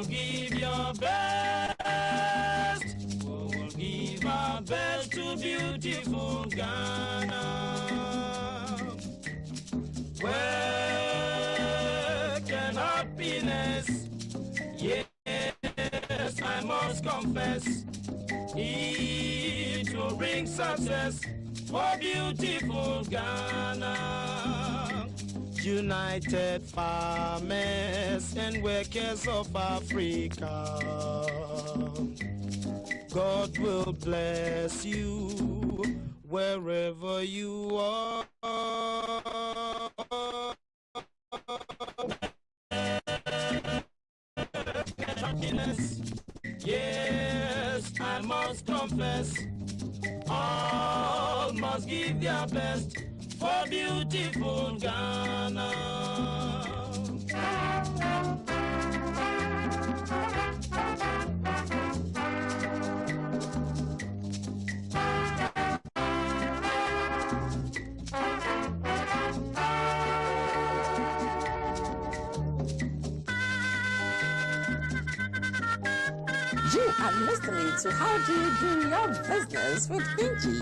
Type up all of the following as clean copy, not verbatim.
will give your best. We will give our best to beautiful Ghana. Work and happiness, yes, I must confess. It will bring success for beautiful Ghana. United farmers and workers of Africa, God will bless you wherever you are. Happiness, yes, I must confess. All must give their best for beautiful Ghana. You are listening to How Do You Do Your Business with Pinky.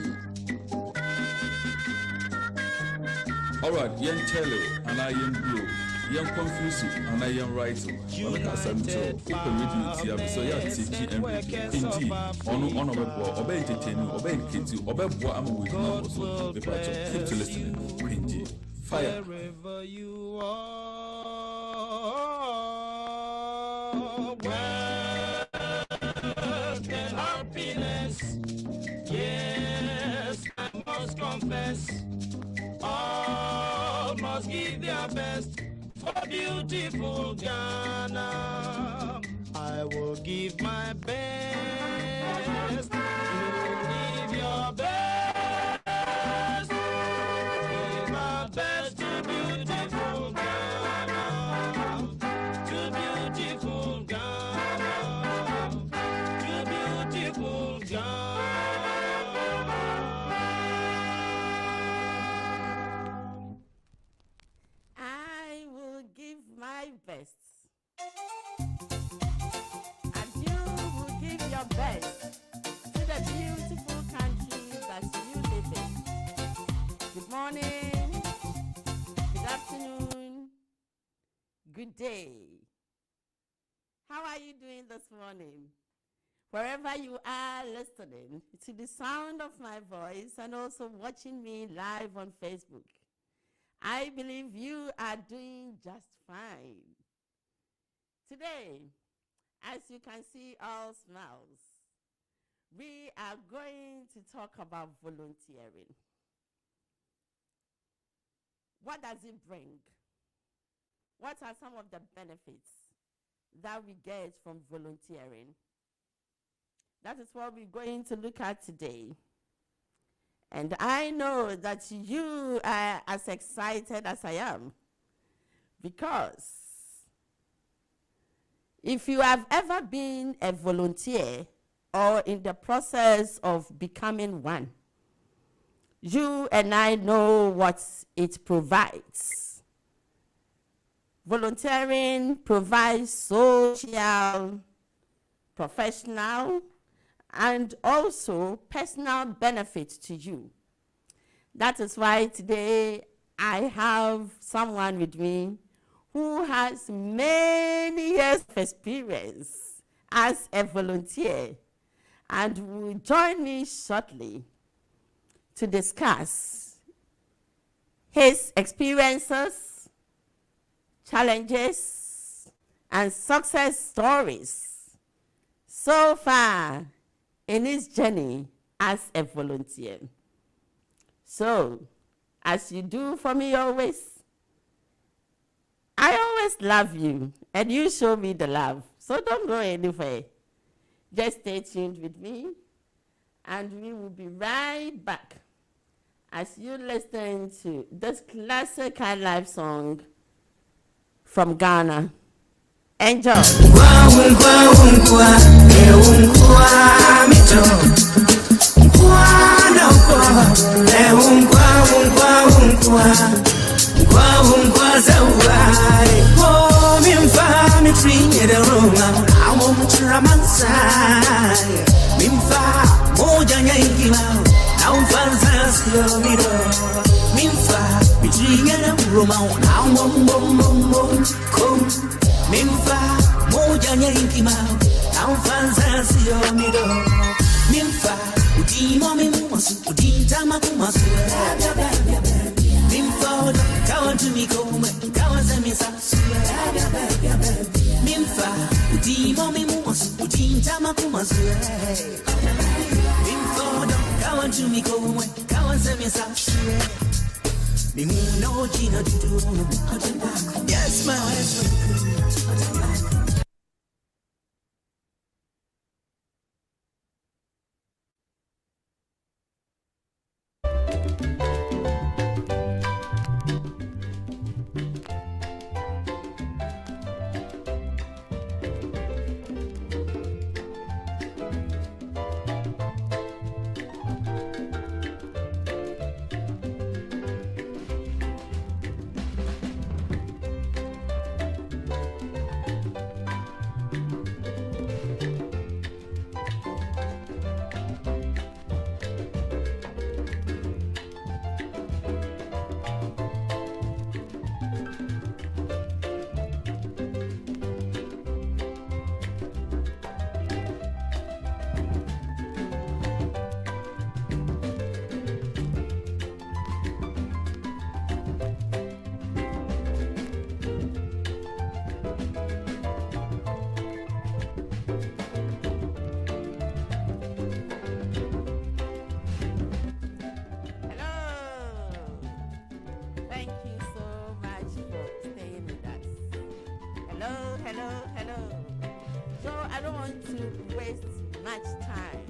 Alright, young Telly, and I am blue, young confused, and I am right. I'm a Casanto, open radio, so yeah, TG and Pinky, on obey entertaining, obey kids, obey what I'm with now, so the part keep to listening. Pinky, fire. Wherever you are, work and happiness, yes, I must confess. All must give their best for beautiful Ghana. I will give my best. You will give your best. Give our best to beautiful Ghana. To beautiful Ghana. To beautiful Ghana. My best, and you will give your best to the beautiful country that you live in. Good morning, good afternoon, good day. How are you doing this morning? Wherever you are listening to the sound of my voice and also watching me live on Facebook, I believe you are doing just fine. Today, as you can see all smiles, we are going to talk about volunteering. What does it bring? What are some of the benefits that we get from volunteering? That is what we're going to look at today. And I know that you are as excited as I am, because if you have ever been a volunteer or in the process of becoming one, you and I know what it provides. Volunteering provides social, professional, and also personal benefit to you. That is why today I have someone with me who has many years of experience as a volunteer and will join me shortly to discuss his experiences, challenges, and success stories so far in his journey as a volunteer. So, as you do for me always, I always love you, and you show me the love. So don't go anywhere. Just stay tuned with me, and we will be right back as you listen to this classic high life song from Ghana. Enjoy. roma awomchira mansaya mimfa moja nyaikila na umfanza sio miro mimfa bijingana roma awomomomom kom mimfa moja nyaikila na umfanza sio miro mimfa udimo mimusu udintama kumasu mimfa kawa tumikome kawa zemisa mimfa udimo mimusu udintama kumasu mimfa kawa tumikome kawa zemisa mimuno jina dudu yes my to waste much time.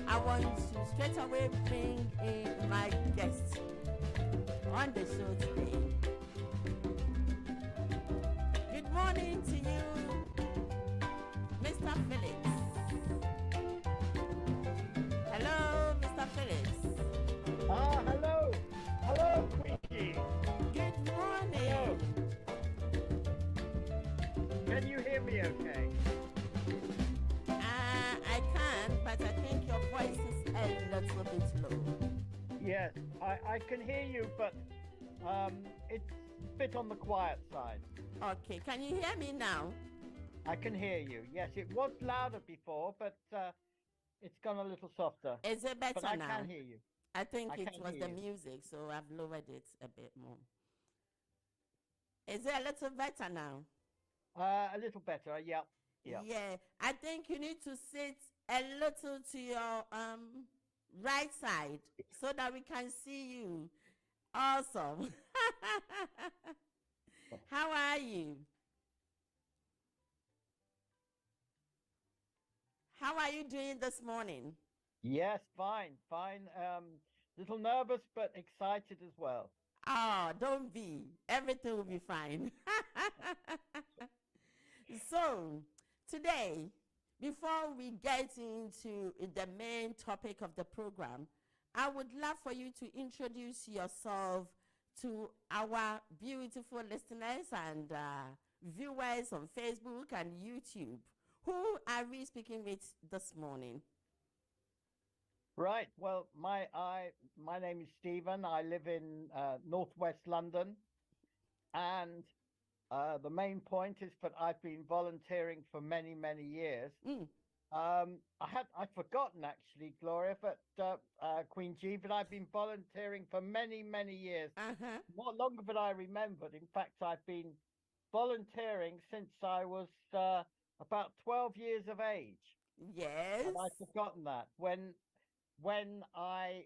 I want to straight away bring in my guest on the show today. Good morning to you, Mr. Phillips. Hello, Mr. Phillips. Hello. Hello, Queenie. Good morning. Hello. Can you hear me okay? I can, but I think your voice is a little bit low. Yes, I can hear you, but it's a bit on the quiet side. Okay, can you hear me now? I can hear you. Yes, it was louder before, but it's gone a little softer. Is it better but I now? can hear you. I think it was the you. music, so I've lowered it a bit more. Is it a little better now? A little better, yeah. Yeah, I think you need to sit a little to your right side so that we can see you. Awesome. How are you? How are you doing this morning? Yes, fine. Little nervous, but excited as well. Oh, don't be. Everything will be fine. So, today, before we get into the main topic of the program, I would love for you to introduce yourself to our beautiful listeners and viewers on Facebook and YouTube. Who are we speaking with this morning? Right. Well, my name is Stephen. I live in northwest London, and the main point is that I've been volunteering for many, many years. I'd forgotten actually, Gloria, but Queen G, but I've been volunteering for many, many years. Not longer than I remembered. In fact, I've been volunteering since I was about 12 years of age. Yes. And I'd forgotten that. When I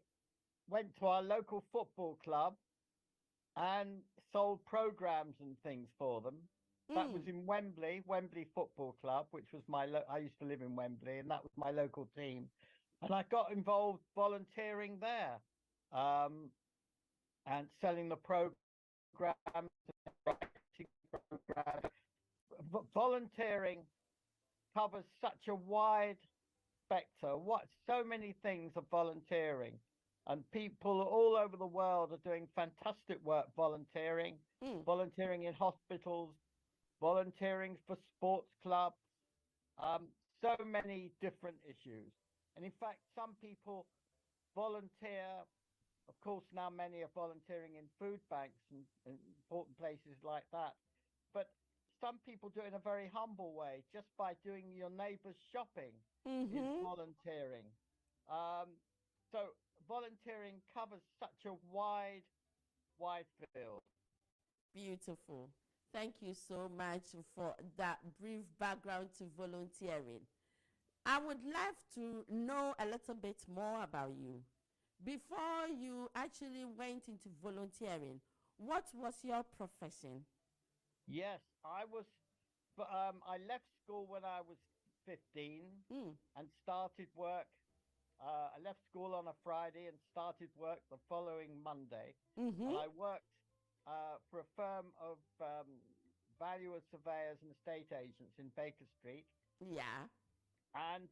went to our local football club and sold programs and things for them. That was in Wembley Football Club, which was I used to live in Wembley, and that was my local team. And I got involved volunteering there, and selling the programs, writing programs. Volunteering covers such a wide spectrum. So many things are volunteering. And people all over the world are doing fantastic work volunteering in hospitals, volunteering for sports clubs, so many different issues. And in fact, some people volunteer. Of course, now many are volunteering in food banks and important places like that. But some people do it in a very humble way, just by doing your neighbor's shopping is Mm-hmm. volunteering. Um, so volunteering covers such a wide field. Beautiful. Thank you so much for that brief background to volunteering. I would love to know a little bit more about you. Before you actually went into volunteering, what was your profession? Yes, I left school when I was 15 Mm. and started work. I left school on a Friday and started work the following Monday. And Mm-hmm. I worked for a firm of valuers, surveyors, and estate agents in Baker Street. Yeah. And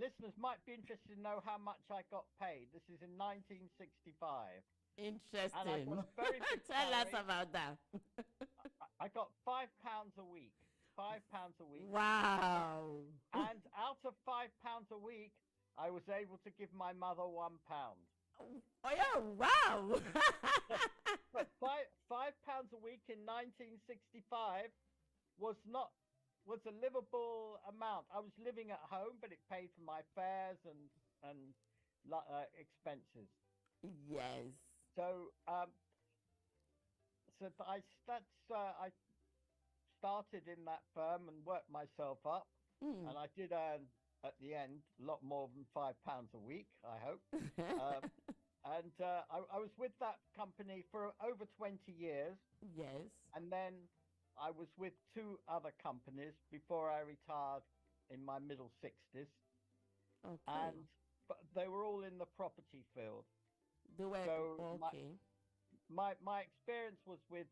listeners might be interested to know how much I got paid. This is in 1965. And I got Interesting. a very big Tell us salary. about that. I got £5 a week. £5 a week. Wow. And out of £5 a week, I was able to give my mother £1. Oh yeah, wow. But £5 a week in 1965 was not was a livable amount. I was living at home, but it paid for my fares and expenses. Yes. So I started in that firm and worked myself up, Mm. and I did earn at the end a lot more than £5 a week, I hope. And I was with that company for over 20 years, Yes. and then I was with two other companies before I retired in my middle 60s, Okay. and but they were all in the property field. They were So okay. my experience was with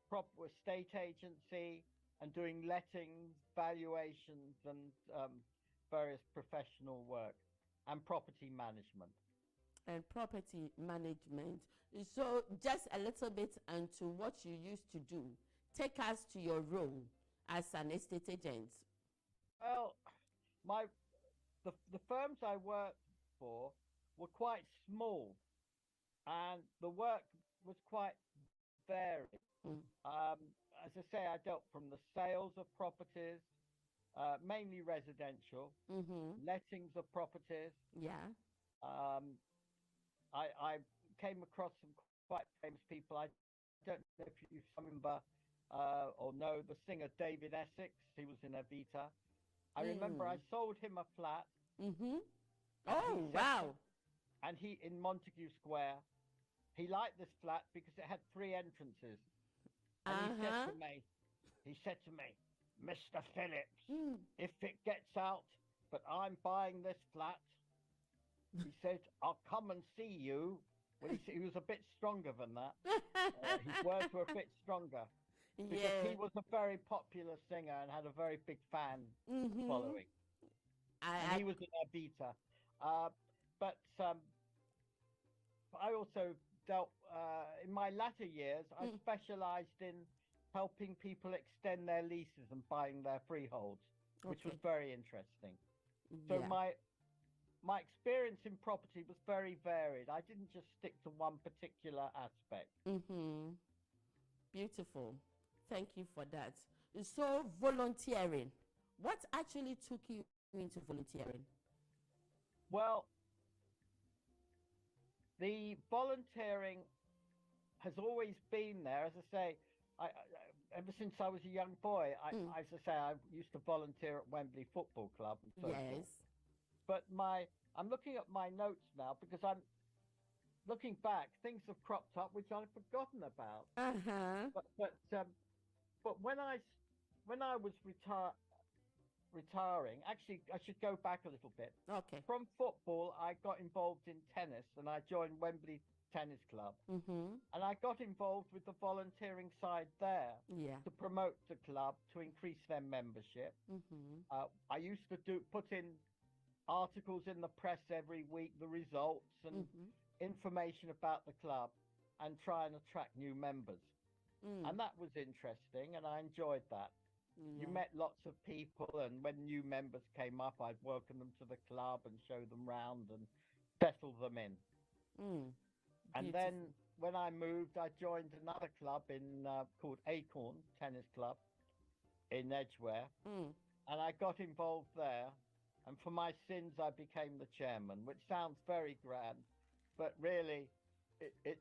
proper estate agency and doing lettings, valuations, and various professional work and property management. And property management. So just a little bit into what you used to do. Take us to your role as an estate agent. Well, my the firms I worked for were quite small, and the work was quite varied. Mm. As I say, I dealt from the sales of properties, mainly residential, Mm-hmm. lettings of properties. Yeah. Um, I came across some quite famous people. I don't know if you remember or know the singer David Essex. He was in Evita. I remember I sold him a flat. Mm-hmm. And Oh, he said wow. and he in Montague Square. He liked this flat because it had three entrances. And Uh-huh. he said to me, Mr. Phillips, Mm. if it gets out that I'm buying this flat, he said, I'll come and see you. Well, he was a bit stronger than that. His words were a bit stronger because Yeah. he was a very popular singer and had a very big fan Mm-hmm. following. And he was in Evita. But I also dealt, in my latter years, I specialized in helping people extend their leases and buying their freeholds, which was very interesting. So Yeah. my experience in property was very varied. I didn't just stick to one particular aspect. Mm-hmm. Beautiful. Thank you for that. So volunteering. What actually took you into volunteering? Well, the volunteering has always been there. As I say, ever since I was a young boy, as I say, I used to volunteer at Wembley Football Club and so Yes. forth. But I'm looking at my notes now because I'm looking back. Things have cropped up which I've forgotten about. Uh-huh. But when I was retiring, actually, I should go back a little bit. Okay. From football, I got involved in tennis, and I joined Wembley Tennis Club. Mm-hmm. And I got involved with the volunteering side there Yeah. to promote the club, to increase their membership. Mm-hmm. I used to put in articles in the press every week, the results and information about the club, and try and attract new members. Mm. And that was interesting, and I enjoyed that. You met lots of people, and when new members came up, I'd welcome them to the club and show them round and settle them in. And then when I moved, I joined another club called Acorn Tennis Club in Edgware, and I got involved there. And for my sins, I became the chairman, which sounds very grand, but really, it's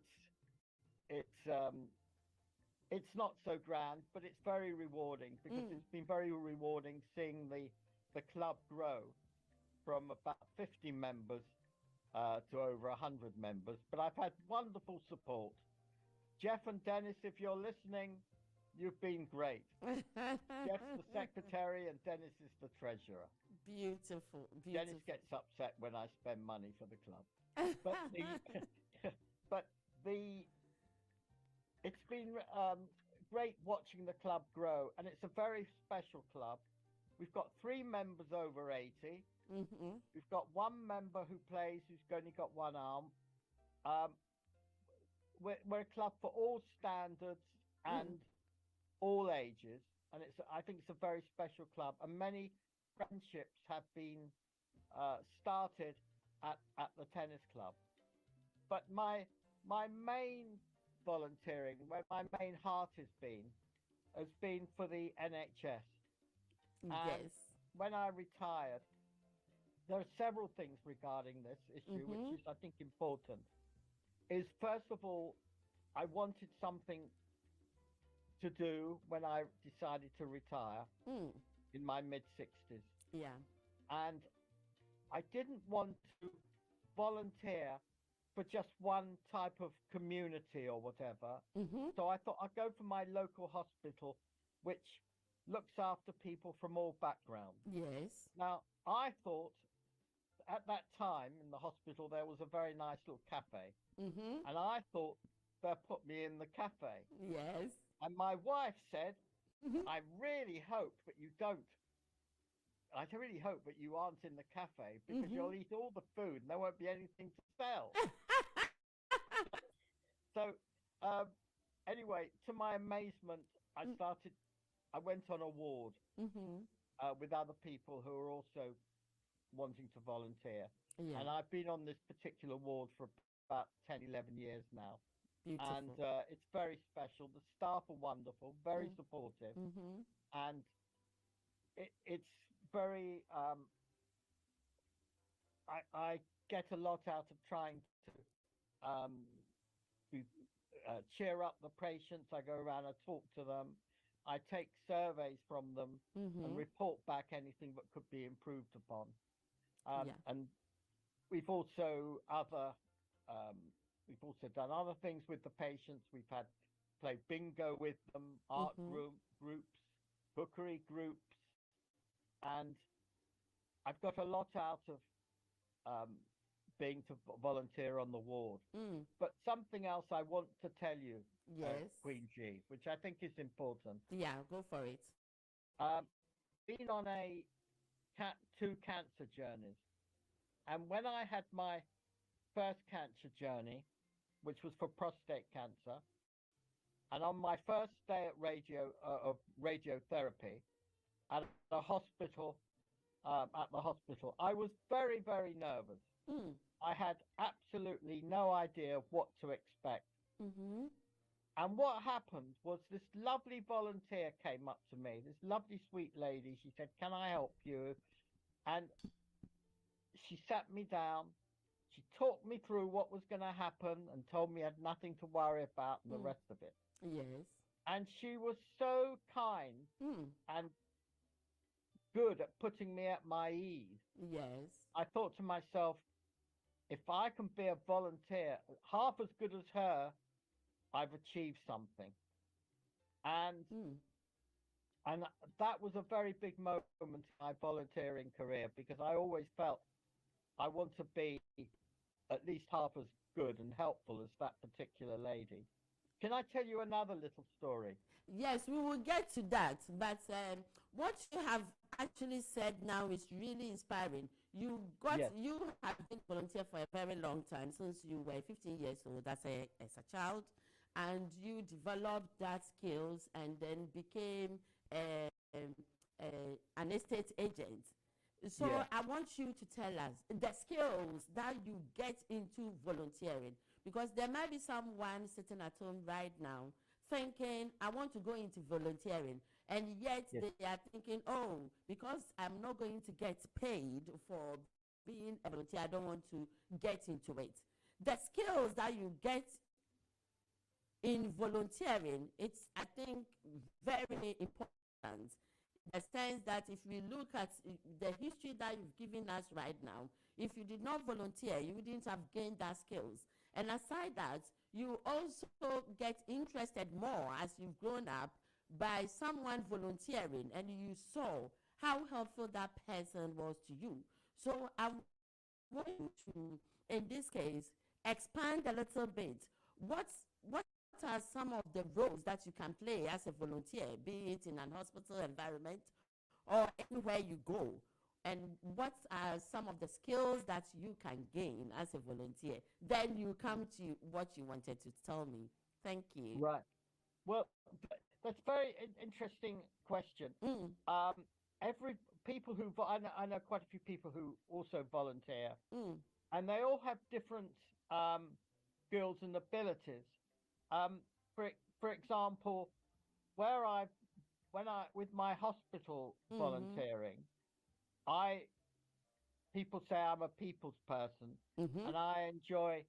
not so grand, but it's very rewarding because it's been very rewarding seeing the club grow from about 50 members to over 100 members. But I've had wonderful support. Jeff and Dennis, if you're listening, you've been great. Jeff's the secretary and Dennis is the treasurer. Beautiful. Dennis gets upset when I spend money for the club. But it's been great watching the club grow, and it's a very special club. We've got 3 members over 80. We've got 1 member who plays who's only got 1 arm. We're a club for all standards and all ages, and I think it's a very special club, and many friendships have been started at the tennis club. But my main volunteering, where my main heart has been for the NHS. And when I retired, there are several things regarding this issue, which is, I think, important. Is first of all, I wanted something to do when I decided to retire in my mid-60s. Yeah. And I didn't want to volunteer for just one type of community or whatever. So I thought I'd go for my local hospital, which looks after people from all backgrounds. Yes. Now, I thought at that time in the hospital, there was a very nice little cafe. And I thought they'll put me in the cafe. Yes. And my wife said, I really hope that you don't. I really hope that you aren't in the cafe because you'll eat all the food and there won't be anything to sell. So anyway, to my amazement, I went on a ward with other people who are also wanting to volunteer. Yeah. And I've been on this particular ward for about 10, 11 years now. Beautiful. And it's very special. The staff are wonderful, very supportive. And it's very, I get a lot out of trying to cheer up the patients. I go around and talk to them. I take surveys from them and report back anything that could be improved upon. And we've also done other things with the patients. We've played bingo with them, art groups, bookery groups, and I've got a lot out of being to volunteer on the ward. But something else I want to tell you, Queen G, which I think is important. Yeah, go for it. Been on 2 cancer journeys, and when I had my first cancer journey, which was for prostate cancer, and on my first day of radiotherapy at the hospital, I was very, very nervous. I had absolutely no idea what to expect. And what happened was this lovely volunteer came up to me, this lovely sweet lady. She said, "Can I help you?" And she sat me down. She talked me through what was going to happen and told me I had nothing to worry about and the rest of it. Yes. And she was so kind and good at putting me at my ease. Yes. I thought to myself, if I can be a volunteer half as good as her, I've achieved something. And that was a very big moment in my volunteering career, because I always felt I want to be at least half as good and helpful as that particular lady. Can I tell you another little story? Yes, we will get to that. But what you have actually said now is really inspiring. You have been volunteer for a very long time, since you were 15 years old as a child, and you developed that skills and then became a an estate agent. So Yeah. I want you to tell us the skills that you get into volunteering, because there might be someone sitting at home right now thinking, I want to go into volunteering, and yet Yes. they are thinking, oh, because I'm not going to get paid for being a volunteer, I don't want to get into it. The skills that you get in volunteering, it's, I think, very important, in the sense that if we look at the history that you've given us right now, if you did not volunteer, you wouldn't have gained that skills. And aside that, you also get interested more as you've grown up by someone volunteering, and you saw how helpful that person was to you. So I want you to, in this case, expand a little bit. What are some of the roles that you can play as a volunteer, be it in an hospital environment or anywhere you go? And what are some of the skills that you can gain as a volunteer? Then you come to what you wanted to tell me. Thank you. Right. Well, that's very interesting question. Mm, Um, every people who I know quite a few people who also volunteer, mm, and they all have different skills and abilities. Um, for example, where I when I with my hospital mm-hmm, volunteering, I people say I'm a people's person, mm-hmm. and I enjoy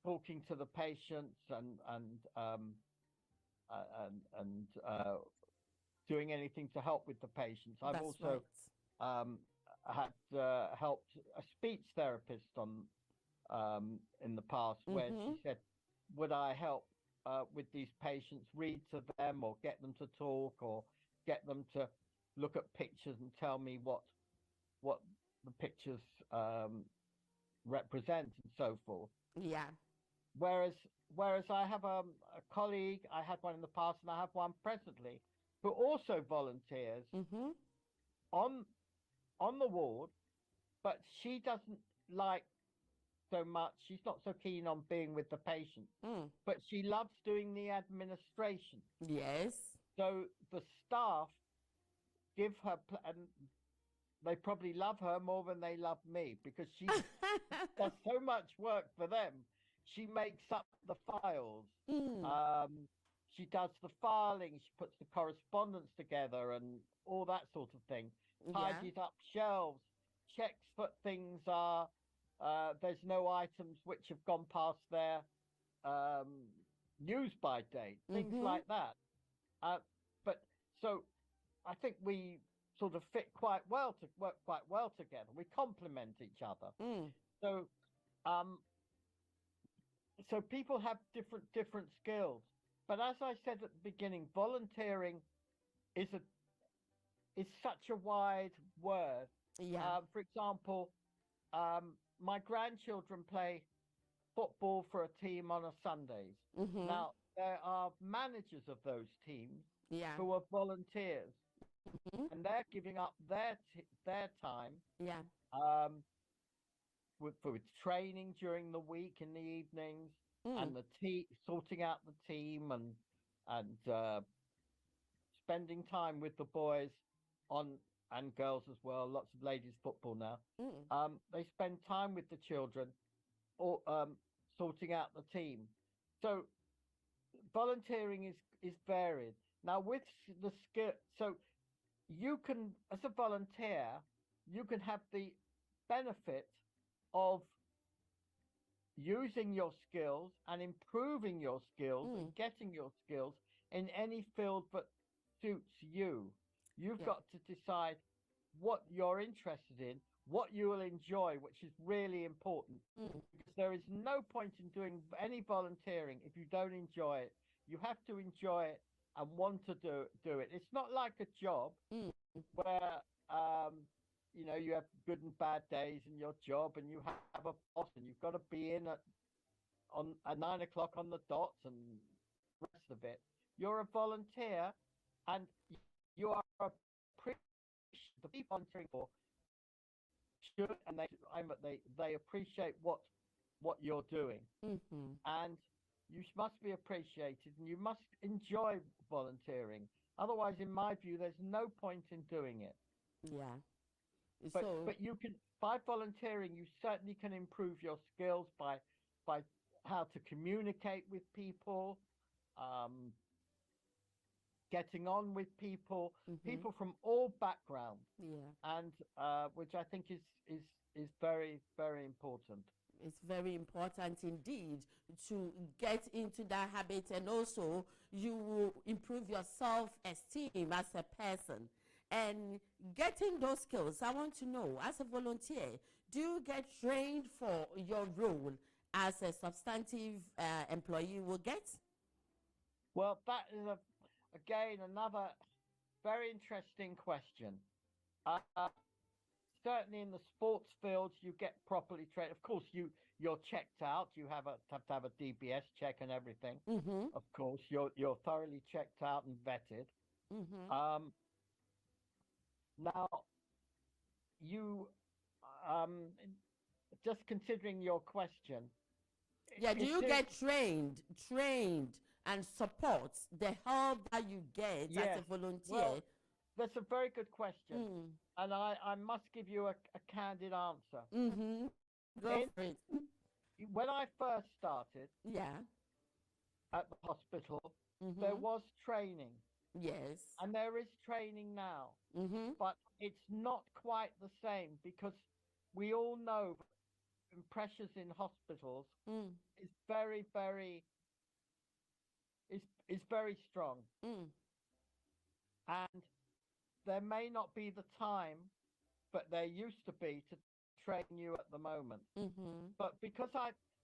talking to the patients and doing anything to help with the patients. I've That's also right. um, had helped a speech therapist on in the past, where Mm-hmm. she said, "Would I help with these patients, read to them, or get them to talk, or get them to look at pictures and tell me what the pictures represent, and so forth?" Yeah. Whereas whereas I have a colleague, I had one in the past, and I have one presently, who also volunteers Mm-hmm. on on the ward, but she doesn't like so much. She's not so keen on being with the patient, Mm. but she loves doing the administration. Yes. So the staff give her, and they probably love her more than they love me, because she does so much work for them. She makes up the files. Mm. Um, she does the filing. She puts the correspondence together and all that sort of thing. Yeah. Tidies up shelves. Checks that things are. There's no items which have gone past their um, use by date. Things Mm-hmm. like that. Uh, but so I think we sort of fit quite well to work quite well together. We complement each other. Mm. So um, so people have different skills. But as I said at the beginning, volunteering is a is such a wide word. Yeah. For example, my grandchildren play football for a team on a Sundays. Mm-hmm. Now there are managers of those teams Yeah. who are volunteers, Mm-hmm. and they're giving up their time Yeah. um, with training during the week in the evenings, Mm. and the sorting out the team, and spending time with the boys on and girls as well. Lots of ladies football now. Mm. They spend time with the children, or sorting out the team. So volunteering is varied. Now with the skill, so you can, as a volunteer, you can have the benefit of using your skills and improving your skills and Mm. getting your skills in any field that suits you. You've Yeah. got to decide what you're interested in, what you will enjoy, which is really important, Mm. because there is no point in doing any volunteering if you don't enjoy it. You have to enjoy it and want to do it. It's not like a job Mm. where you have good and bad days in your job, and you have a boss, and you've got to be in at 9 o'clock on the dot, and the rest of it. You're a volunteer, and you are the people volunteering for should, and they appreciate what you're doing, Mm-hmm. and you must be appreciated, and you must enjoy volunteering. Otherwise, in my view, there's no point in doing it. Yeah. But you can, by volunteering, you certainly can improve your skills by how to communicate with people, um, getting on with people, people from all backgrounds, and which I think is very, very important. It's very important indeed to get into that habit, and also you will improve your self-esteem as a person. And getting those skills, I want to know, as a volunteer, do you get trained for your role as a substantive employee will get? Well, that is again another very interesting question. Certainly in the sports field, you get properly trained. Of course, you're checked out. You have to have a DBS check and everything. Of course, you're thoroughly checked out and vetted. Now, you just considering your question. Yeah, do you get trained and support the help that you get as a volunteer? Well, that's a very good question. And I must give you a candid answer. Go for it. When I first started at the hospital, there was training. Yes. And there is training now. But it's not quite the same, because we all know pressures in hospitals is very, very is very strong. And there may not be the time, but there used to be, to train you at the moment. But because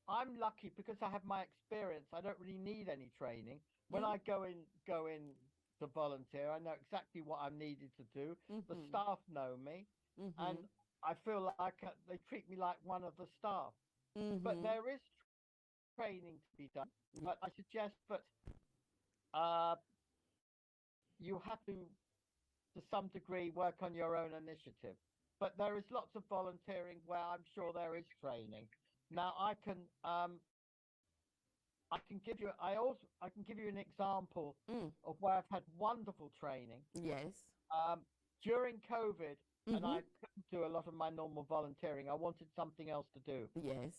I'm lucky, because I have my experience, I don't really need any training. When I go in to volunteer, I know exactly what I'm needed to do. The staff know me, and I feel like they treat me like one of the staff. But there is training to be done. But I suggest that you have to some degree, work on your own initiative. But there is lots of volunteering where I'm sure there is training. Now I can give you an example of where I've had wonderful training. Yes. During COVID, and I couldn't do a lot of my normal volunteering. I wanted something else to do. Yes.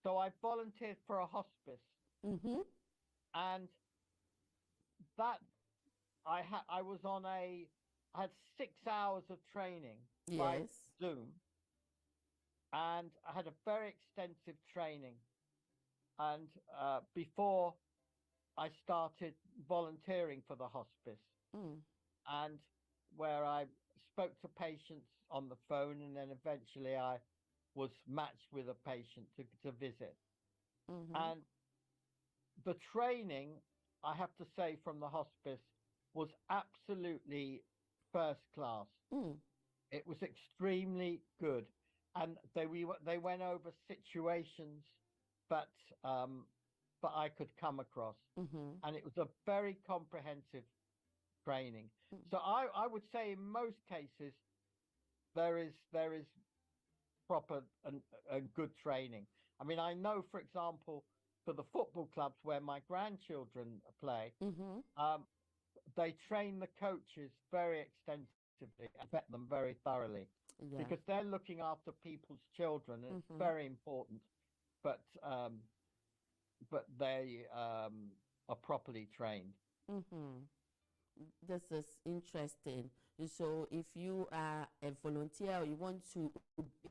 So I volunteered for a hospice. And that I had 6 hours of training by Zoom, and I had a very extensive training. And before I started volunteering for the hospice, and where I spoke to patients on the phone, and then eventually I was matched with a patient to visit. And the training, I have to say, from the hospice was absolutely first class. It was extremely good, and they went over situations that I could come across, and it was a very comprehensive training. So I would say in most cases there is proper and good training. I mean, I know, for example, for the football clubs where my grandchildren play, they train the coaches very extensively and vet them very thoroughly, because they're looking after people's children, and it's very important. But they are properly trained. This is interesting. So if you are a volunteer, or you want to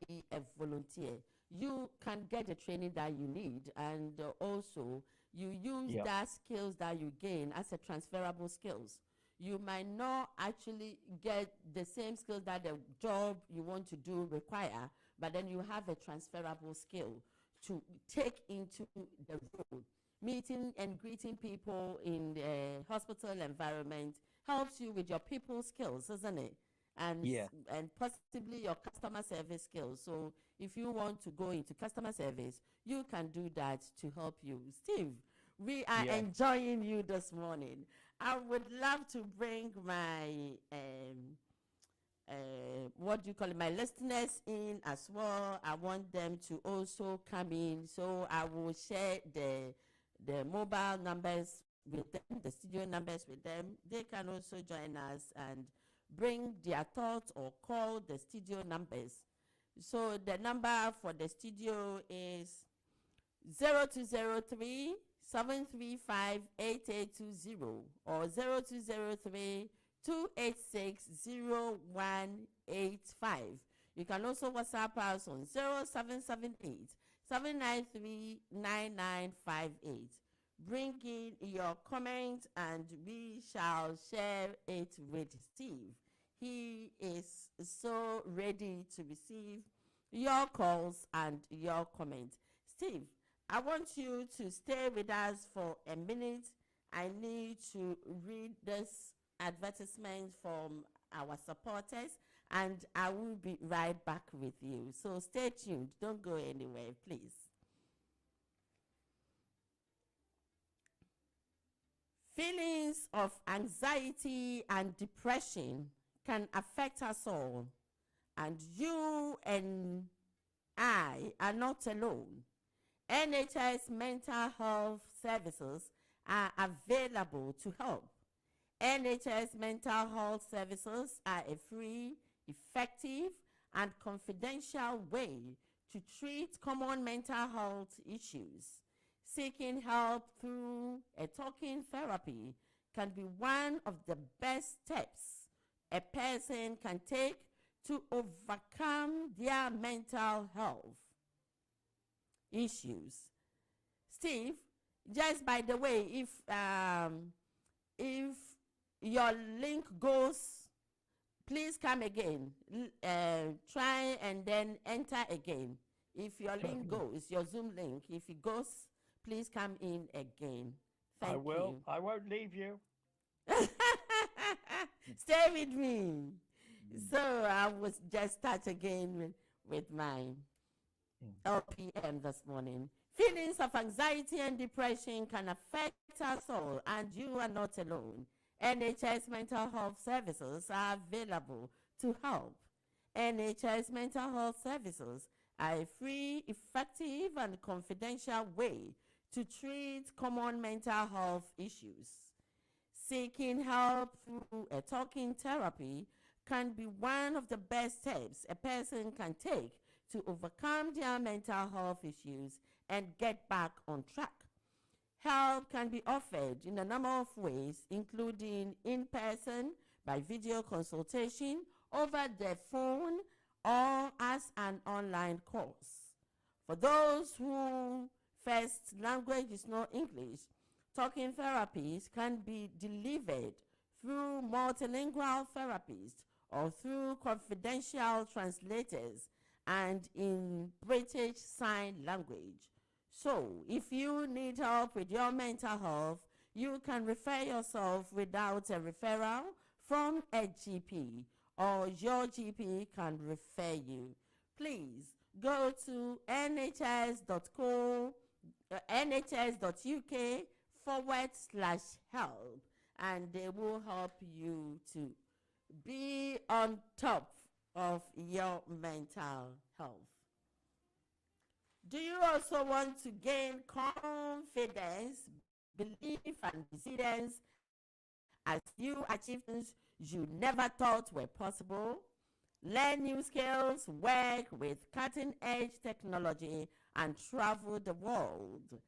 be a volunteer, you can get the training that you need, and also you use that skills that you gain as a transferable skills. You might not actually get the same skills that the job you want to do require, but then you have a transferable skill to take into the role. Meeting and greeting people in the hospital environment helps you with your people skills, isn't it? And possibly your customer service skills. So if you want to go into customer service, you can do that to help you. Steve, we are enjoying you this morning. I would love to bring my what do you call it, my listeners in as well. I want them to also come in, so I will share the mobile numbers with them, the studio numbers with them, they can also join us and bring their thoughts or call the studio numbers. So the number for the studio is 0203 735 8820 or 0203 286 0185. You can also WhatsApp us on 0778 793 9958. Bring in your comment and we shall share it with Steve. He is so ready to receive your calls and your comments. Steve, I want you to stay with us for a minute. I need to read this advertisement from our supporters and I will be right back with you. So stay tuned. Don't go anywhere, please. Feelings of anxiety and depression can affect us all, and you and I are not alone. NHS mental health services are available to help. NHS mental health services are a free, effective, and confidential way to treat common mental health issues. Seeking help through a talking therapy can be one of the best steps a person can take to overcome their mental health issues. Steve, just by the way, if your link goes, please come again. Try and then enter again. If your link goes, your Zoom link, if it goes, please come in again. Thank you. I will. I won't leave you. Stay with me. So I was just start again with my LPM this morning. Feelings of anxiety and depression can affect us all, and you are not alone. NHS mental health services are available to help. NHS mental health services are a free, effective, and confidential way to treat common mental health issues. Seeking help through a talking therapy can be one of the best steps a person can take to overcome their mental health issues and get back on track. Help can be offered in a number of ways, including in person, by video consultation, over the phone, or as an online course. For those who first language is not English, talking therapies can be delivered through multilingual therapists or through confidential translators and in British Sign Language. So, if you need help with your mental health, you can refer yourself without a referral from a GP, or your GP can refer you. Please go to nhs.uk/help, and they will help you to be on top of your mental health. Do you also want to gain confidence, belief, and resilience as you achieve things you never thought were possible? Learn new skills, work with cutting-edge technology, and travel the world.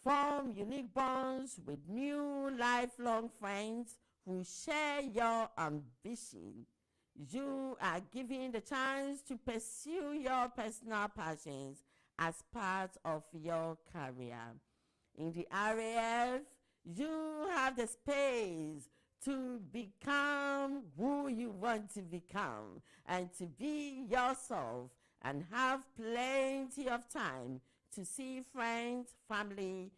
Form unique bonds with new lifelong friends who share your ambition. You are given the chance to pursue your personal passions as part of your career. In the RAF, you have the space to become who you want to become and to be yourself and have plenty of time to see friends, family,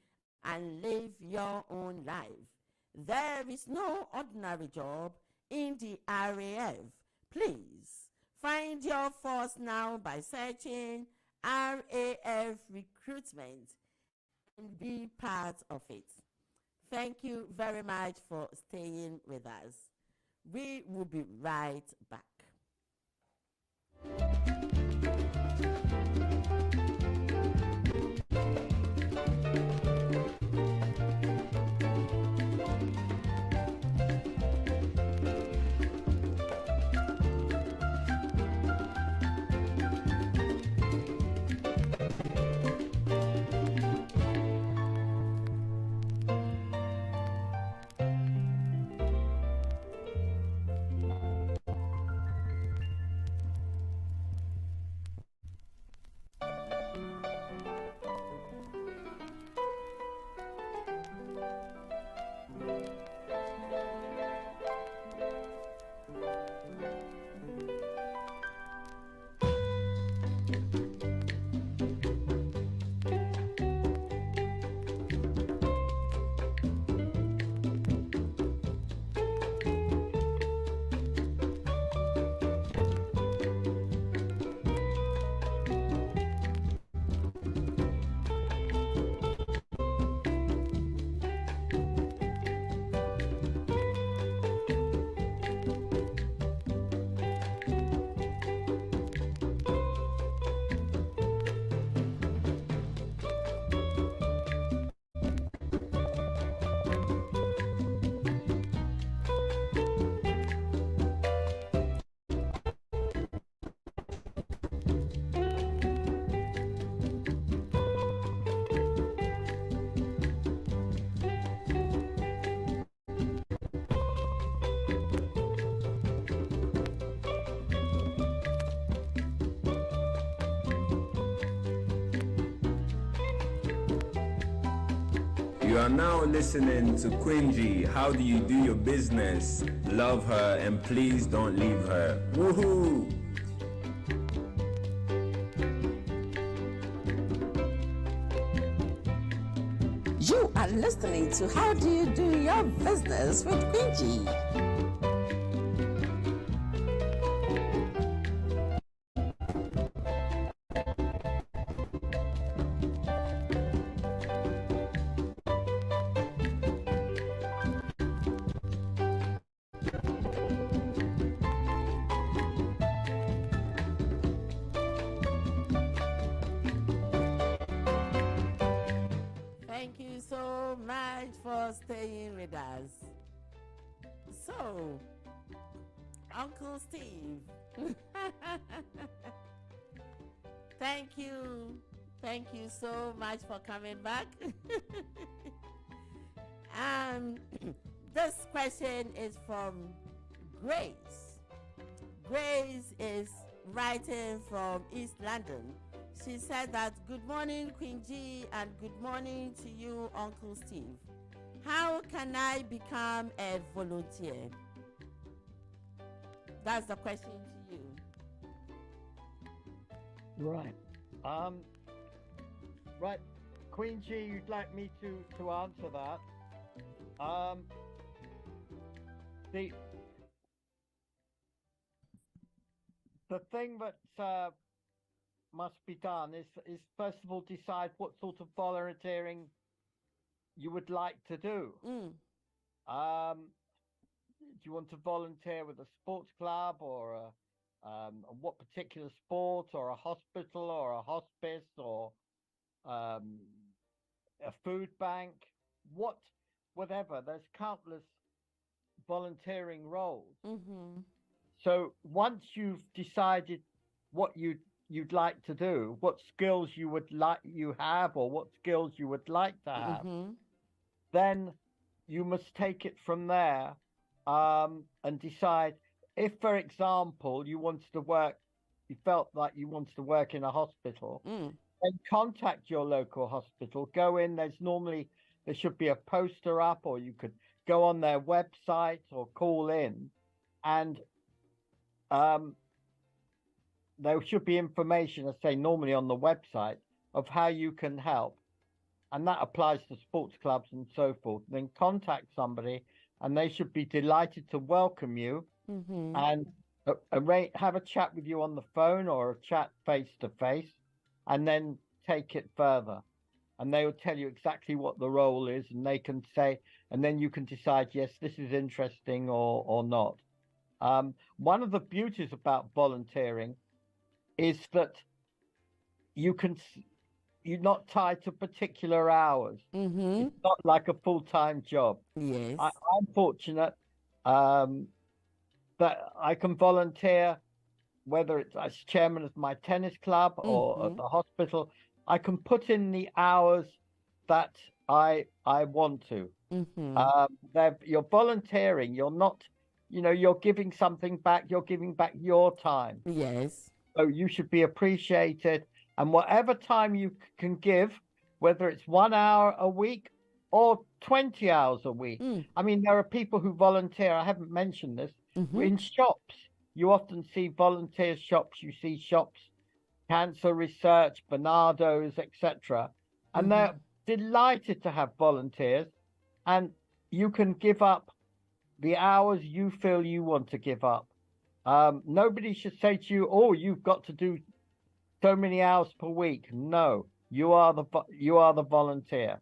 and live your own life. There is no ordinary job in the RAF. Please find your force now by searching RAF recruitment and be part of it. Thank you very much for staying with us. We will be right back. You are now listening to Quingy. How do you do your business? Love her and please don't leave her. Woohoo! You are listening to How Do You Do Your Business with Quingy. Thank you so much for staying with us. So, Uncle Steve, thank you. Thank you so much for coming back. This question is from Grace. Grace is writing from East London. She said that, good morning, Queen G, and good morning to you, Uncle Steve. How can I become a volunteer? That's the question to you. Right. Right. Queen G, you'd like me to answer that? The thing that must be done is first of all decide what sort of volunteering you would like to do. Do you want to volunteer with a sports club or what particular sport, or a hospital or a hospice or a food bank, whatever. There's countless volunteering roles. So once you've decided what you'd like to do, what skills you have or what skills you would like to have, then you must take it from there and decide if, for example, you felt like you wanted to work in a hospital, then contact your local hospital. Go in. There should be a poster up, or you could go on their website or call in, and there should be information, I say normally on the website, of how you can help. And that applies to sports clubs and so forth. Then contact somebody and they should be delighted to welcome you and have a chat with you on the phone or a chat face to face, and then take it further. And they will tell you exactly what the role is, and they can say, and then you can decide, yes, this is interesting or not. One of the beauties about volunteering is that you're not tied to particular hours. It's not like a full-time job. Yes. I'm fortunate that I can volunteer, whether it's as chairman of my tennis club or at the hospital. I can put in the hours that I want to. You're volunteering. You're not, you're giving something back. You're giving back your time. Yes. So you should be appreciated. And whatever time you can give, whether it's 1 hour a week or 20 hours a week. I mean, there are people who volunteer. I haven't mentioned this. In shops, you often see volunteer shops. You see shops, cancer research, Bernardo's, etc. And they're delighted to have volunteers. And you can give up the hours you feel you want to give up. Nobody should say to you, oh, you've got to do so many hours per week. No, you are the volunteer.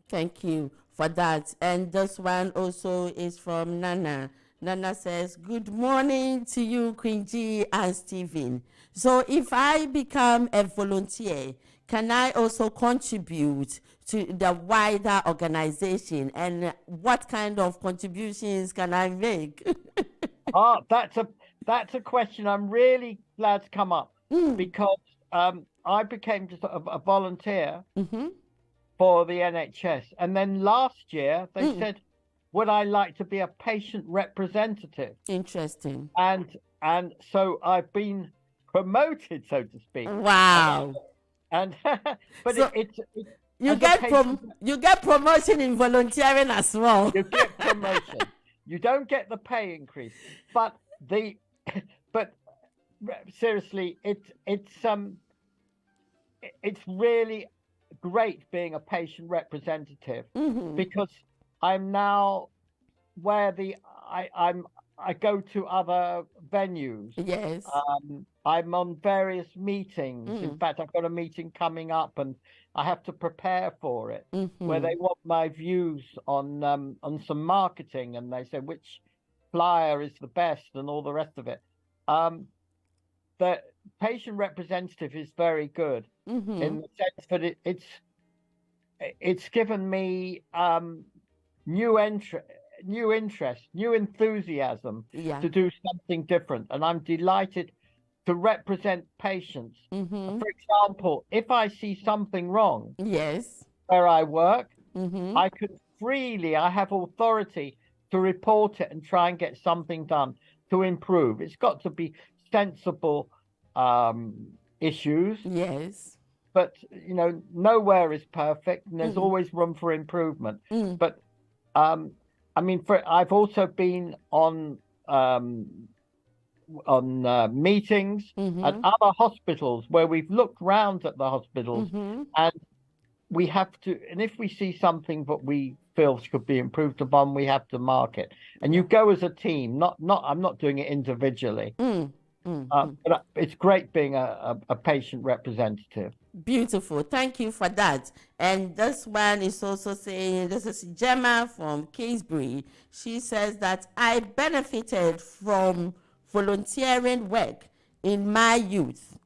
Thank you for that. And this one also is from Nana. Nana says, good morning to you, Queen G and Stephen. So if I become a volunteer, can I also contribute to the wider organization? And what kind of contributions can I make? That's a question I'm really glad to come up. because I became just a volunteer Mm-hmm. for the NHS. And then last year they said, would I like to be a patient representative? Interesting. And so I've been promoted, so to speak. Wow. And but So it's you as a get patient, you get promotion in volunteering as well. you get promotion. You don't get the pay increase, but but seriously, it's really great being a patient representative because I'm now where I go to other venues. Yes. I'm on various meetings. In fact, I've got a meeting coming up, and I have to prepare for it, where they want my views on some marketing, and they say which flyer is the best and all the rest of it. The patient representative is very good in the sense that it's given me new interest, new enthusiasm to do something different, and I'm delighted to represent patients. For example, if I see something wrong, Yes. where I work, I have authority to report it and try and get something done to improve. It's got to be sensible issues. Yes. But nowhere is perfect, and there's always room for improvement. But I mean, I've also been on meetings at other hospitals where we've looked round at the hospitals, and we have to. And if we see something that we feel could be improved upon, we have to mark it. And you go as a team. I'm not doing it individually. But it's great being a patient representative. Beautiful. Thank you for that. And this one is also saying, this is Gemma from Kingsbury. She says that I benefited from volunteering work in my youth,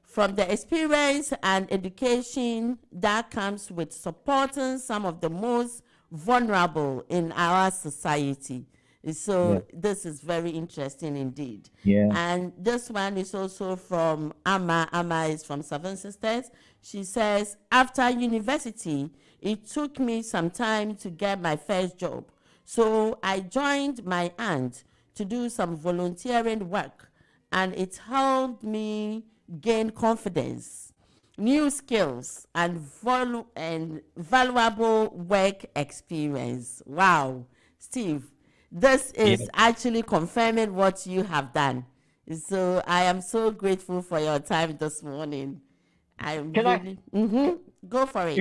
from the experience and education that comes with supporting some of the most vulnerable in our society. So this is very interesting indeed. Yeah. And this one is also from Amma. Amma is from Seven Sisters. She says, after university, it took me some time to get my first job. So I joined my aunt to do some volunteering work, and it helped me gain confidence, new skills, and valuable work experience. Wow, Steve, this is actually confirming what you have done. So I am so grateful for your time this morning. Go for it.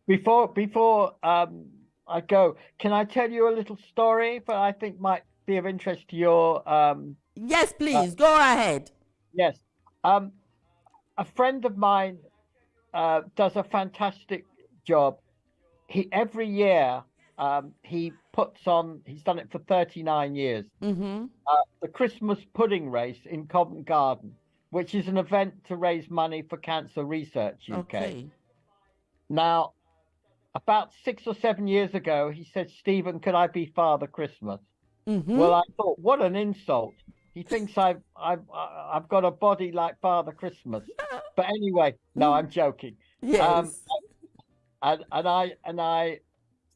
Before I go, can I tell you a little story that I think might be of interest to your Yes, please, go ahead. Yes. A friend of mine does a fantastic job. Every year he puts on, he's done it for 39 years, the Christmas pudding race in Covent Garden, which is an event to raise money for Cancer Research UK. Okay. Now, about 6 or 7 years ago, he said, Stephen, could I be Father Christmas? Well, I thought, what an insult. He thinks I've got a body like Father Christmas. But anyway, no, I'm joking. Yes. And I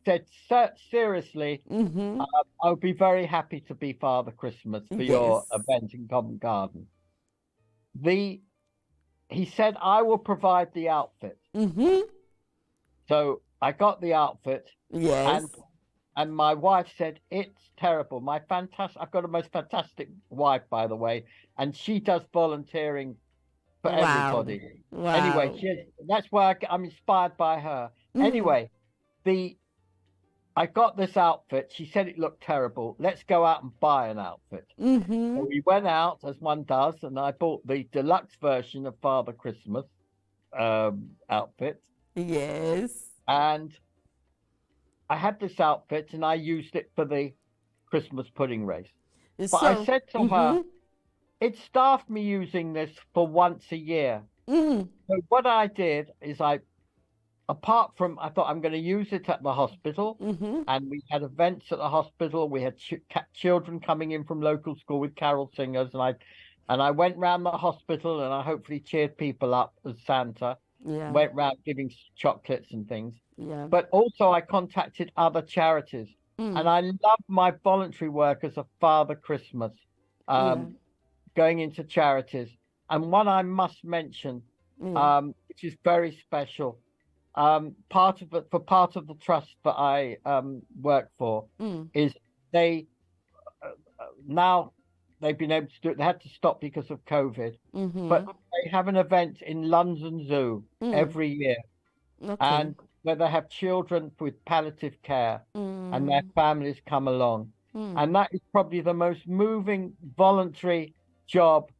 said, seriously, I would be very happy to be Father Christmas for your event in Covent Garden. He said, I will provide the outfit. So I got the outfit. Yes. And my wife said, it's terrible. I've got a most fantastic wife, by the way, and she does volunteering for everybody. Wow. Anyway, that's why I'm inspired by her. Anyway, I got this outfit. She said it looked terrible. Let's go out and buy an outfit. So we went out, as one does, and I bought the deluxe version of Father Christmas outfit. Yes. And I had this outfit, and I used it for the Christmas pudding race. But I said to her, it staffed me using this for once a year. So what I did is I thought I'm going to use it at the hospital. And we had events at the hospital. We had children coming in from local school with carol singers, and I And I went round the hospital and I hopefully cheered people up as Santa. Yeah. Went round giving chocolates and things. Yeah. But also I contacted other charities. And I love my voluntary work as a Father Christmas, going into charities. And one I must mention, which is very special, part of the trust that I work for is they now they've been able to do it. They had to stop because of COVID, but they have an event in London Zoo every year, and where they have children with palliative care, and their families come along, and that is probably the most moving voluntary job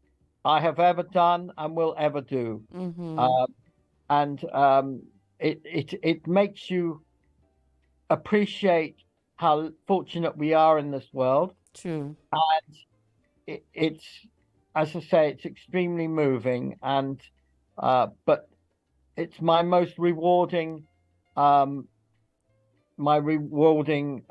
I have ever done and will ever do. It makes you appreciate how fortunate we are in this world. True. And it's, as I say, it's extremely moving, and but it's my most rewarding, most rewarding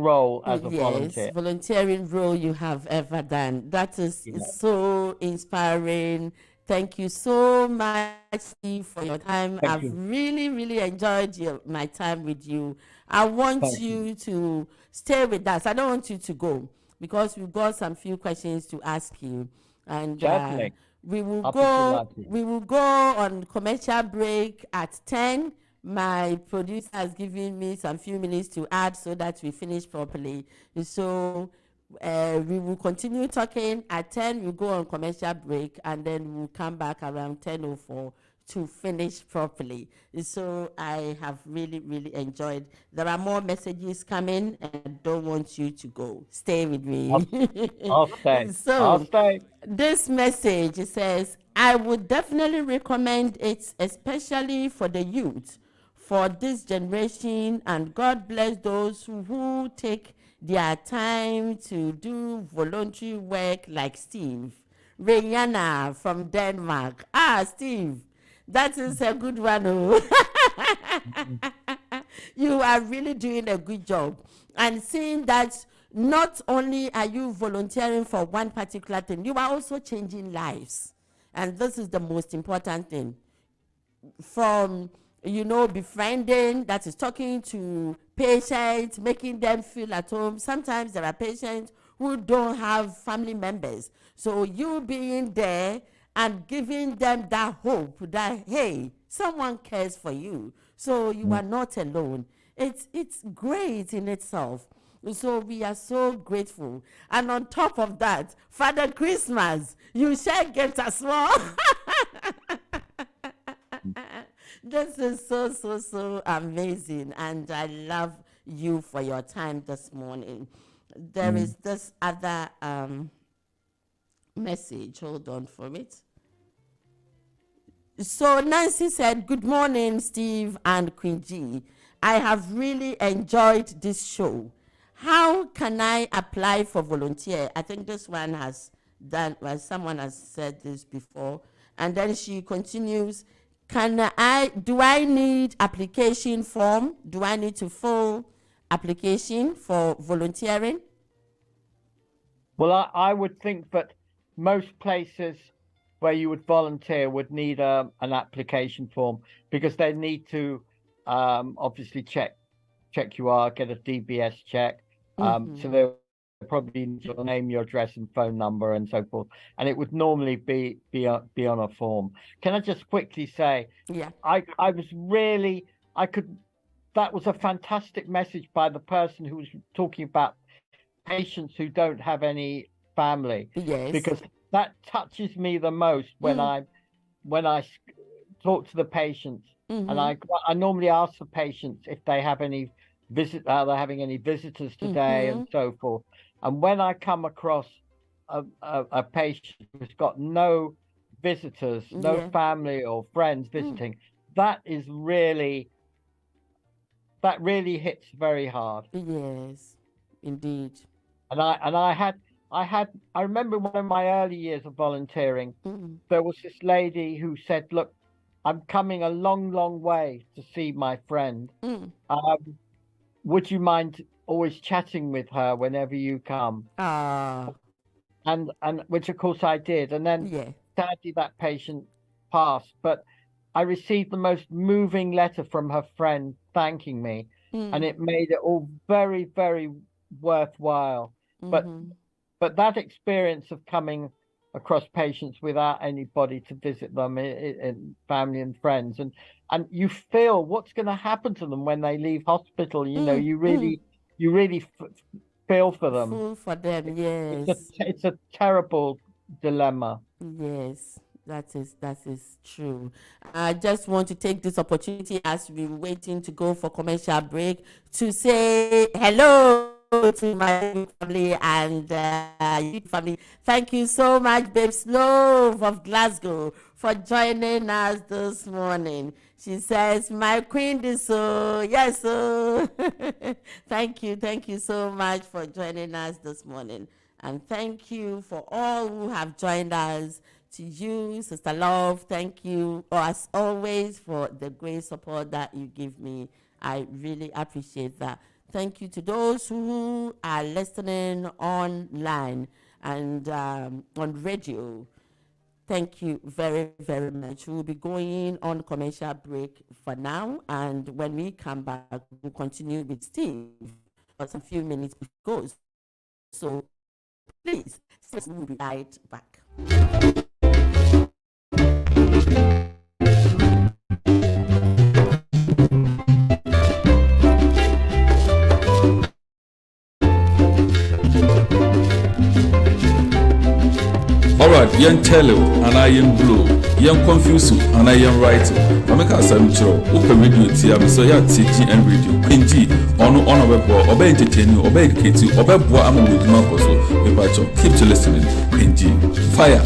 role as a volunteer. Volunteering role you have ever done. That is so inspiring. Thank you so much, Steve, for your time. I've really, really enjoyed my time with you. I want you to stay with us. I don't want you to go because we've got some few questions to ask you. And we will go on commercial break at 10. My producer has given me some few minutes to add so that we finish properly. So we will continue talking at 10. We'll go on commercial break and then we'll come back around 10:04 to finish properly. So I have really, really enjoyed. There are more messages coming and I don't want you to go. Stay with me. I'll stay. So I'll stay. This message says, I would definitely recommend it, especially for the youth, for this generation, and God bless those who take their time to do voluntary work like Steve. Rihanna from Denmark. Steve, that is a good one. You are really doing a good job. And seeing that not only are you volunteering for one particular thing, you are also changing lives. And this is the most important thing. From, befriending, that is talking to patients, making them feel at home. Sometimes there are patients who don't have family members. So you being there and giving them that hope that, hey, someone cares for you. So you are not alone. It's great in itself. So we are so grateful. And on top of that, Father Christmas, you shall get as well. This is so amazing. And I love you for your time this morning. There is this other message. Hold on for it. So Nancy said, good morning, Steve and Queen G. I have really enjoyed this show. How can I apply for volunteer? I think this one has done, someone has said this before. And then she continues, do I need application form? Do I need to fill application for volunteering? Well, I would think that most places where you would volunteer would need an application form, because they need to obviously check you are, get a DBS check. So they'll probably need your name, your address and phone number and so forth. And it would normally be on a form. Can I just quickly say, that was a fantastic message by the person who was talking about patients who don't have any family. Yes. Because that touches me the most when I talk to the patients. And I normally ask the patients if they have any are they having any visitors today and so forth. And when I come across a patient who's got no visitors, no family or friends visiting, that really hits very hard. Yes, indeed. And I remember one of my early years of volunteering, there was this lady who said, look, I'm coming a long way to see my friend. Would you mind always chatting with her whenever you come? and which of course I did, and then Yeah. sadly that patient passed. But I received the most moving letter from her friend thanking me, and it made it all very, very worthwhile. But that experience of coming across patients without anybody to visit them, family and friends, and you feel what's going to happen to them when they leave hospital. You know, you really feel for them. Feel for them, yes. It's a terrible dilemma. Yes, that is true. I just want to take this opportunity as we're waiting to go for commercial break to say hello to my family and you family. Thank you so much, Babe Slove of Glasgow, for joining us this morning. She says, my queen is so, yes, so. Thank you so much for joining us this morning. And thank you for all who have joined us. To you, Sister Love, thank you as always for the great support that you give me. I really appreciate that. Thank you to those who are listening online and on radio. Thank you very, very much. We'll be going on commercial break for now, and when we come back, we'll continue with Steve for some few minutes before. So please, we'll be right back. Alright, yen tell you, and I am blue, yen confuse you, and I am right. I make a samchro, open radio TM, so ya teaching and radio. Quinty, on a web or obey entertain you, obey educate you, obey boy, I'm with Marco, so keep to listening. Quinty, fire.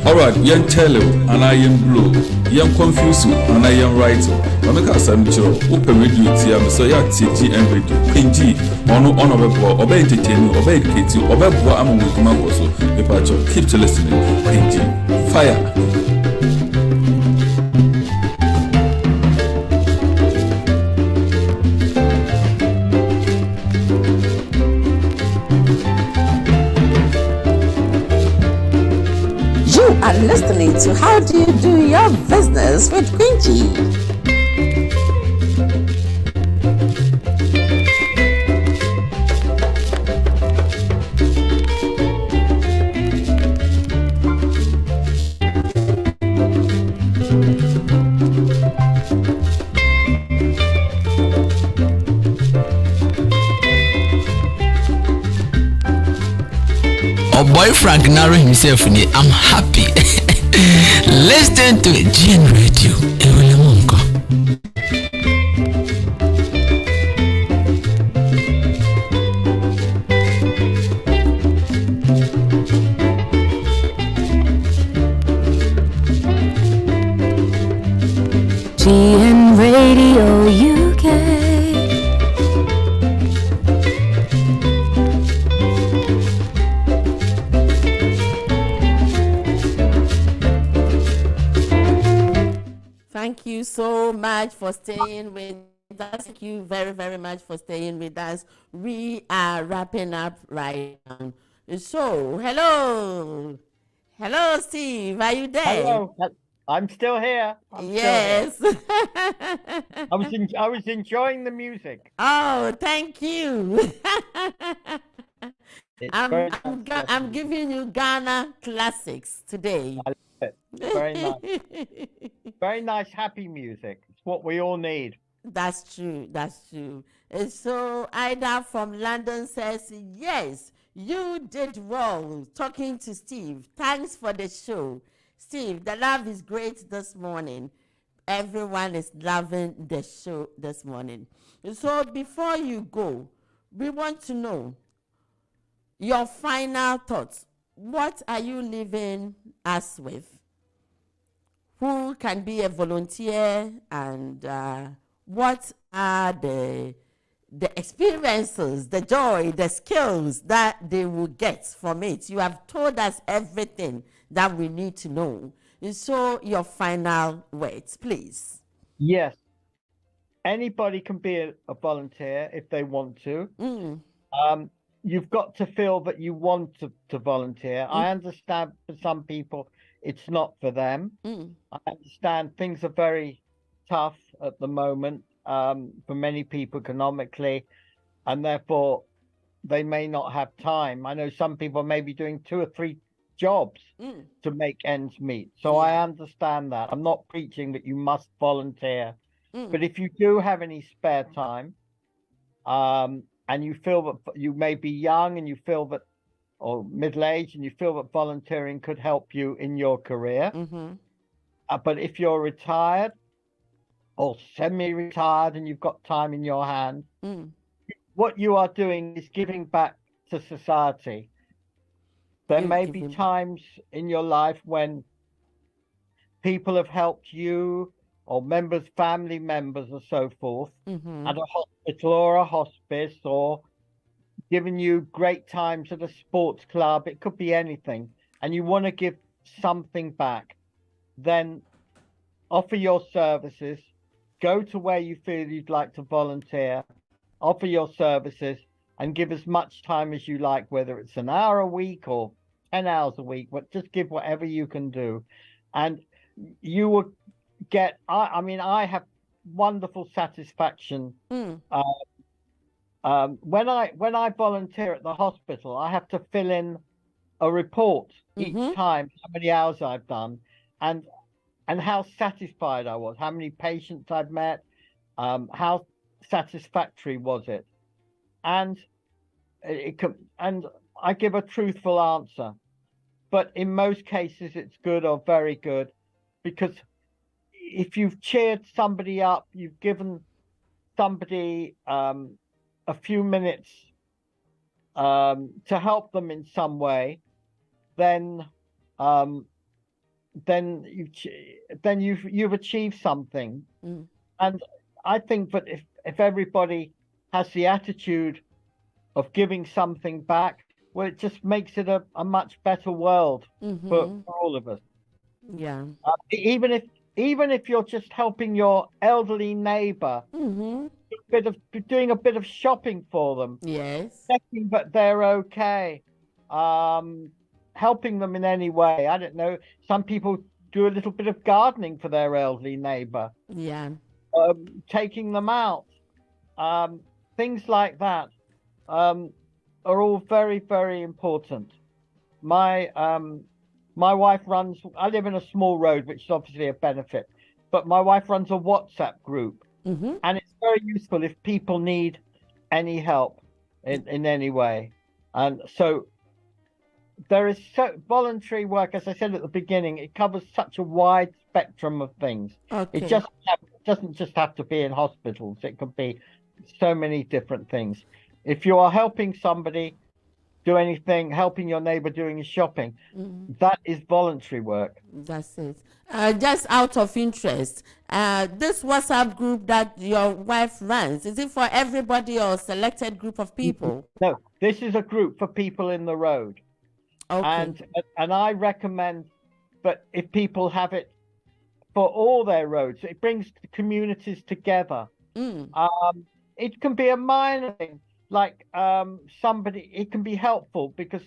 Alright, yen tell you, and I am blue, yen confuse you, and I am right. I make a some show, open radio, so ya TG and radio, PG, on obey entertain you, obey educate you, obey what I'm with my boss. Keep to listening, PG, fire. You are listening to How Do You Do Your Business with Quincy. Oh boy, Frank Naro himself, I'm happy. Listen to GN Radio. GN Radio UK. Thank you so much for staying with us. Thank you very, very much for staying with us. We are wrapping up right now. So, hello. Hello, Steve. Are you there? Hello. I'm still here. Yes. Still here. I was enjoying the music. Oh, thank you. I'm giving you Ghana classics today. I love it. Very nice. Very nice, happy music. It's what we all need. That's true. That's true. And so Ida from London says, yes, you did well talking to Steve. Thanks for the show. Steve, the love is great this morning. Everyone is loving the show this morning. So before you go, we want to know your final thoughts. What are you leaving us with? Who can be a volunteer, and what are the experiences, the joy, the skills that they will get from it? You have told us everything that we need to know. And so your final words, please. Yes. Anybody can be a volunteer if they want to. You've got to feel that you want to volunteer. I understand for some people it's not for them. I understand things are very tough at the moment for many people economically, and therefore they may not have time. I know some people may be doing 2 or 3 jobs to make ends meet. So I understand that. I'm not preaching that you must volunteer. But if you do have any spare time, and you feel that you may be young and you feel that, or middle-aged, and you feel that volunteering could help you in your career. But if you're retired or semi-retired and you've got time in your hand, what you are doing is giving back to society. There may be times in your life when people have helped you, or family members or so forth, at a hospital or a hospice, or giving you great times at a sports club. It could be anything. And you want to give something back. Then offer your services. Go to where you feel you'd like to volunteer. Offer your services and give as much time as you like, whether it's an hour a week or 10 hours a week, but just give whatever you can do. And you will get, I have wonderful satisfaction. When I volunteer at the hospital, I have to fill in a report each time, how many hours I've done, and how satisfied I was, how many patients I'd met, how satisfactory was it, and I give a truthful answer. But in most cases, it's good or very good, because if you've cheered somebody up, you've given somebody a few minutes to help them in some way, then then you've achieved something. And I think that if everybody has the attitude of giving something back, well, it just makes it a much better world for all of us. Yeah. Even if you're just helping your elderly neighbor, doing a bit of shopping for them, Yes. checking that they're okay, helping them in any way. I don't know. Some people do a little bit of gardening for their elderly neighbor. Yeah. Taking them out, things like that, are all very, very important. My wife runs. I live in a small road, which is obviously a benefit, but my wife runs a WhatsApp group, and it's very useful if people need any help in any way. And so there is voluntary work, as I said at the beginning, it covers such a wide spectrum of things. Okay. It doesn't just have to be in hospitals. It could be so many different things. If you are helping somebody do anything, helping your neighbor doing his shopping, that is voluntary work. That's it. Just out of interest, this WhatsApp group that your wife runs, is it for everybody or a selected group of people? No, this is a group for people in the road. Okay. And I recommend that if people have it for all their roads, it brings the communities together. It can be a minor thing, like it can be helpful because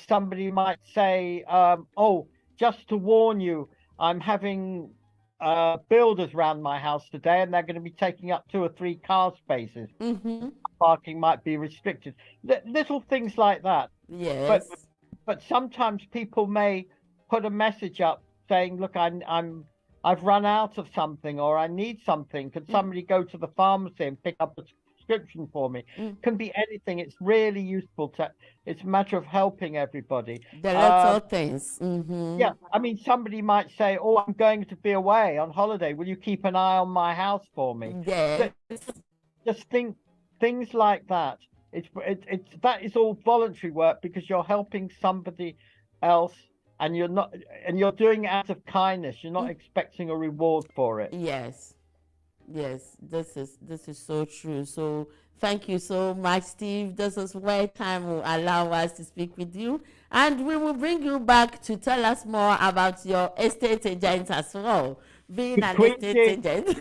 somebody might say, oh, just to warn you, I'm having builders around my house today, and they're going to be taking up 2 or 3 car spaces. Parking might be restricted. Little things like that. Yes. But sometimes people may put a message up saying, look, I've run out of something, or I need something. Could somebody go to the pharmacy and pick up a prescription for me? Can be anything. It's really useful it's a matter of helping everybody. The little things. Yeah, I mean, somebody might say, oh, I'm going to be away on holiday. Will you keep an eye on my house for me? Yes. Just things like that. That is all voluntary work because you're helping somebody else, and you're doing it out of kindness. You're not expecting a reward for it. Yes. This is so true. So thank you so much, Steve. This is where time will allow us to speak with you, and we will bring you back to tell us more about your estate agent as well, being an estate agent.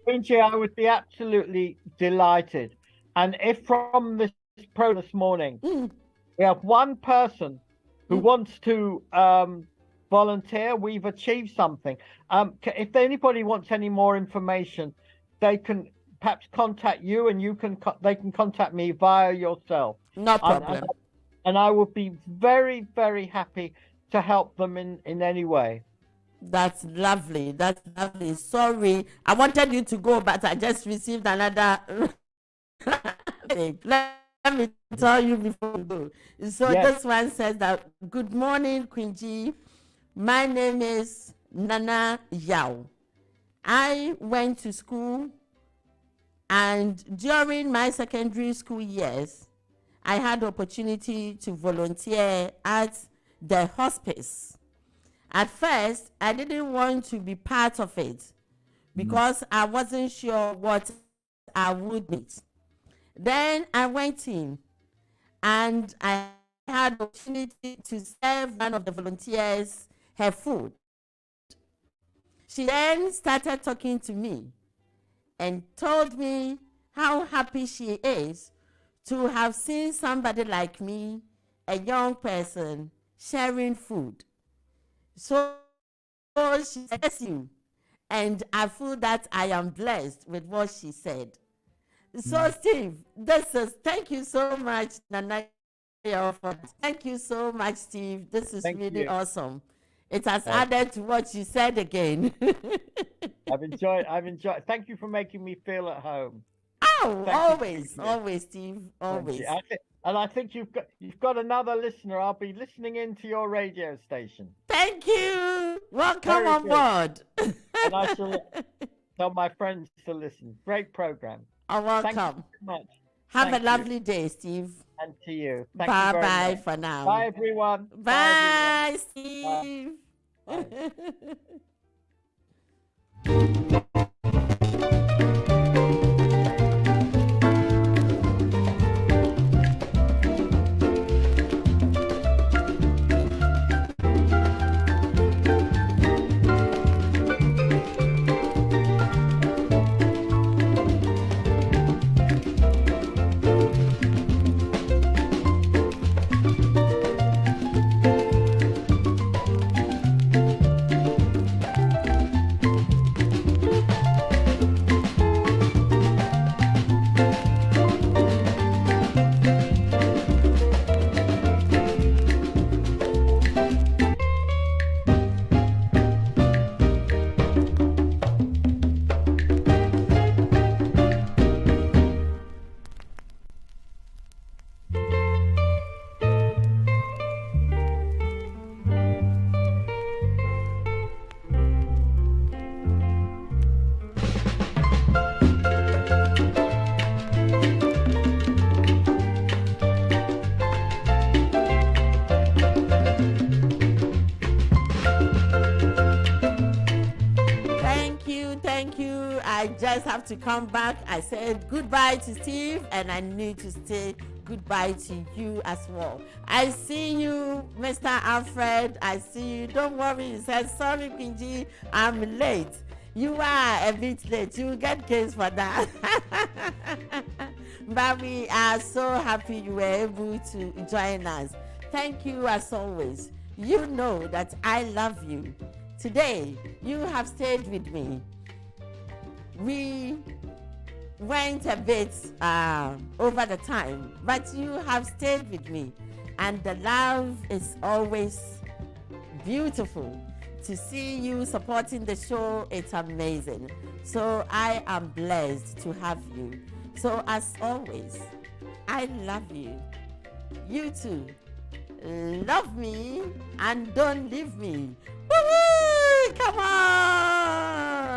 Quincy, I would be absolutely delighted. And if from this program this morning, we have one person who wants to volunteer, we've achieved something. If anybody wants any more information, they can perhaps contact you, and they can contact me via yourself. No problem. And I would be very, very happy to help them in any way. That's lovely. That's lovely. Sorry, I wanted you to go, but I just received another. Let me tell you before we go. So This one says that, good morning, Queen G. My name is Nana Yao. I went to school, and during my secondary school years, I had the opportunity to volunteer at the hospice. At first, I didn't want to be part of it because I wasn't sure what I would meet. Then I went in, and I had the opportunity to serve one of the volunteers her food. She then started talking to me and told me how happy she is to have seen somebody like me, a young person, sharing food. So she says you, and I feel that I am blessed with what she said. So Steve, thank you so much, Nana. Thank you so much, Steve. This is really awesome. It has added to what you said again. I've enjoyed. Thank you for making me feel at home. Oh, always, Steve, always. And I think you've got another listener. I'll be listening into your radio station. Thank you. Welcome on board. And I shall tell my friends to listen. Great program. Oh, welcome. Thank you so much. Have a lovely day, Steve. And to you. Bye-bye for now. Bye, everyone. Bye, Steve. Bye. I just have to come back. I said goodbye to Steve, and I need to say goodbye to you as well. I see you, Mr. Alfred. I see you. Don't worry. He said, sorry, Quincy, I'm late. You are a bit late. You will get case for that. But we are so happy you were able to join us. Thank you as always. You know that I love you. Today, you have stayed with me. We went a bit over the time, but you have stayed with me. And the love is always beautiful. To see you supporting the show, it's amazing. So I am blessed to have you. So as always, I love you. You too. Love me and don't leave me. Woo-hoo! Come on!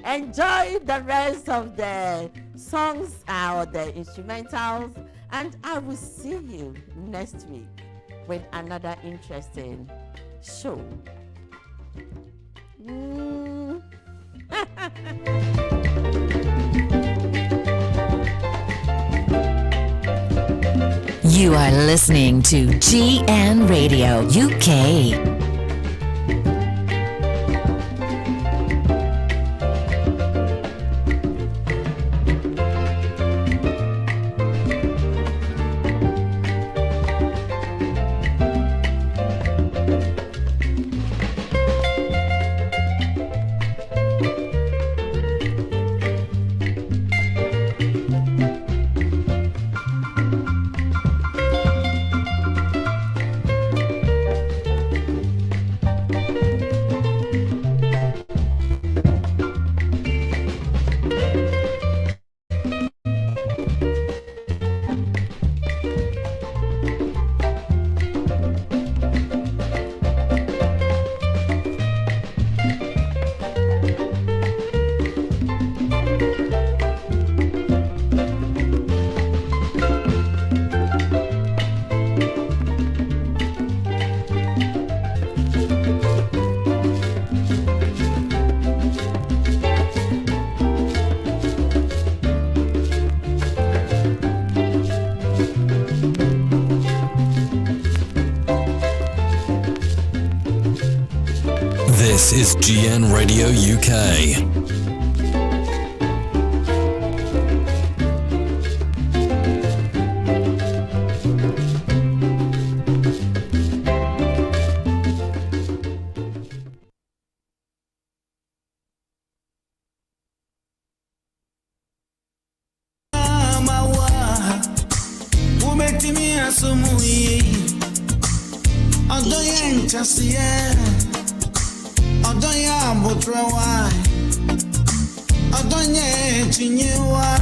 Enjoy the rest of the songs or the instrumentals, and I will see you next week with another interesting show. You are listening to GN Radio UK. This is GN Radio UK. Odonya butrawa Odonya chinyewa